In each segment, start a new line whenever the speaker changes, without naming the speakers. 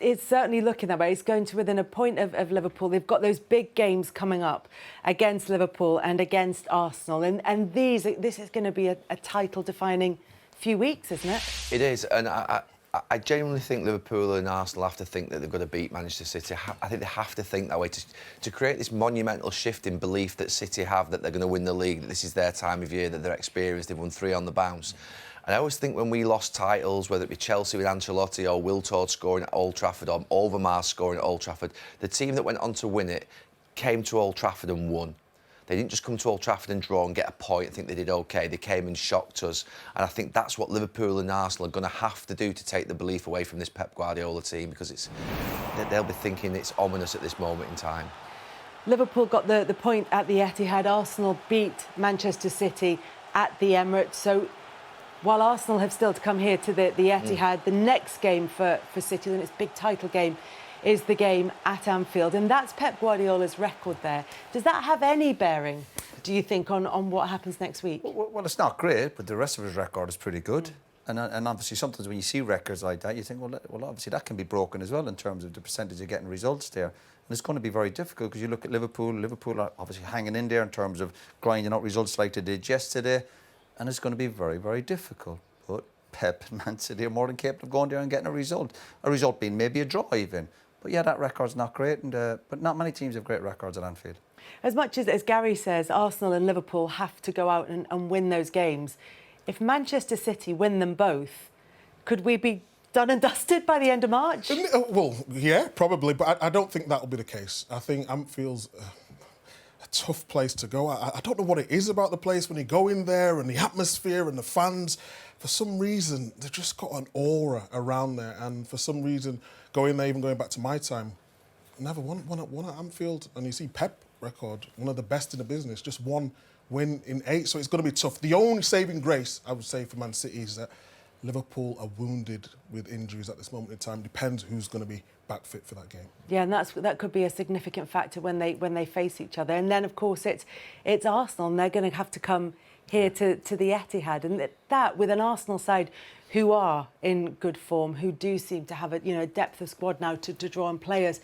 It's certainly looking that way. It's going to within a point of Liverpool. They've got those big games coming up against Liverpool and against Arsenal. And this is going to be a title-defining few weeks, isn't it?
It is. And I genuinely think Liverpool and Arsenal have to think that they've got to beat Manchester City. I think they have to think that way to create this monumental shift in belief that City have, that they're going to win the league, that this is their time of year, that they're experienced, they've won 3 on the bounce. And I always think when we lost titles, whether it be Chelsea with Ancelotti or Wiltord scoring at Old Trafford or Overmars scoring at Old Trafford, the team that went on to win it came to Old Trafford and won. They didn't just come to Old Trafford and draw and get a point. I think they did OK. They came and shocked us. And I think that's what Liverpool and Arsenal are going to have to do to take the belief away from this Pep Guardiola team, because they'll be thinking it's ominous at this moment in time.
Liverpool got the point at the Etihad. Arsenal beat Manchester City at the Emirates. So while Arsenal have still to come here to the Etihad, the next game for City, and its big title game, is the game at Anfield. And that's Pep Guardiola's record there. Does that have any bearing, do you think, on what happens next week?
Well, it's not great, but the rest of his record is pretty good. And obviously, sometimes when you see records like that, you think, well, obviously that can be broken as well in terms of the percentage of getting results there. And it's going to be very difficult because you look at Liverpool. Liverpool are obviously hanging in there in terms of grinding out results like they did yesterday. And it's going to be very, very difficult. But Pep and Man City are more than capable of going there and getting a result being maybe a draw even. But yeah, that record's not great, but not many teams have great records at Anfield. As
much as Gary says, Arsenal and Liverpool have to go out and win those games. If Manchester City win them both, could we be done and dusted by the end of March?
Well, yeah, probably, but I don't think that'll be the case. I think Anfield's a tough place to go. I don't know what it is about the place when you go in there and the atmosphere and the fans. For some reason, they've just got an aura around there, and for some reason, going there, even going back to my time, never won at Anfield. And you see Pep record, one of the best in the business, just 1 win in 8, so it's going to be tough. The only saving grace, I would say, for Man City is that Liverpool are wounded with injuries at this moment in time. Depends who's going to be back fit for that game.
Yeah, and that could be a significant factor when they face each other. And then, of course, it's Arsenal, and they're going to have to come here to the Etihad, and that with an Arsenal side who are in good form, who do seem to have a depth of squad now to draw on players,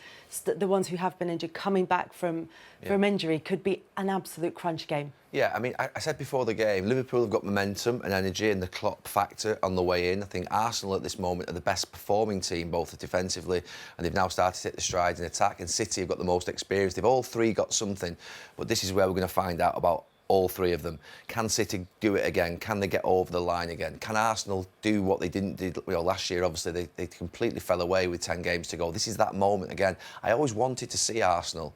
the ones who have been injured coming back from injury, could be an absolute crunch game.
Yeah, I mean, I said before the game, Liverpool have got momentum and energy and the Klopp factor on the way in. I think Arsenal at this moment are the best performing team, both defensively, and they've now started to hit the strides in attack. And City have got the most experience. They've all three got something, but this is where we're going to find out about all three of them. Can City do it again? Can they get over the line again? Can Arsenal do what they didn't do last year? Obviously, they completely fell away with 10 games to go. This is that moment again. I always wanted to see Arsenal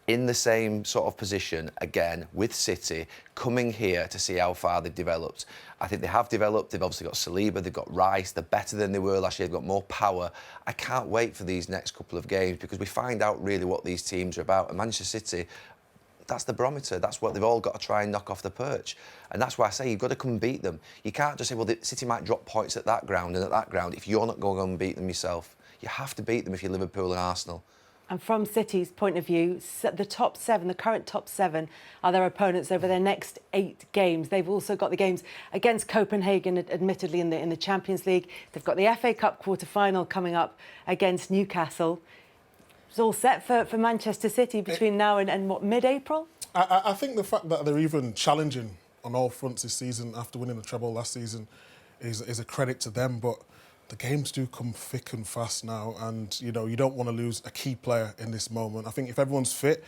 in the same sort of position again with City, coming here to see how far they've developed. I think they have developed. They've obviously got Saliba, they've got Rice, they're better than they were last year, they've got more power. I can't wait for these next couple of games because we find out really what these teams are about. And Manchester City, that's the barometer. That's what they've all got to try and knock off the perch. And that's why I say you've got to come and beat them. You can't just say, well, the City might drop points at that ground and at that ground if you're not going to go and beat them yourself. You have to beat them if you're Liverpool and Arsenal.
And from City's point of view, the top 7, the current top 7, are their opponents over their next 8 games. They've also got the games against Copenhagen, admittedly in the Champions League. They've got the FA Cup quarter-final coming up against Newcastle. It's all set for Manchester City between now and what, mid-April?
I think the fact that they're even challenging on all fronts this season after winning the treble last season is a credit to them. But the games do come thick and fast now, and you don't want to lose a key player in this moment. I think if everyone's fit,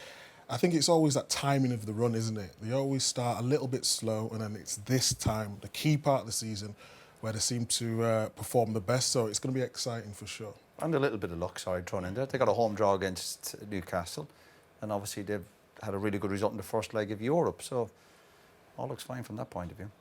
I think it's always that timing of the run, isn't it? They always start a little bit slow, and then it's this time, the key part of the season, where they seem to perform the best. So it's going to be exciting for sure.
And a little bit of luck, sorry, thrown in there. They got a home draw against Newcastle, and obviously they've had a really good result in the first leg of Europe. So all looks fine from that point of view.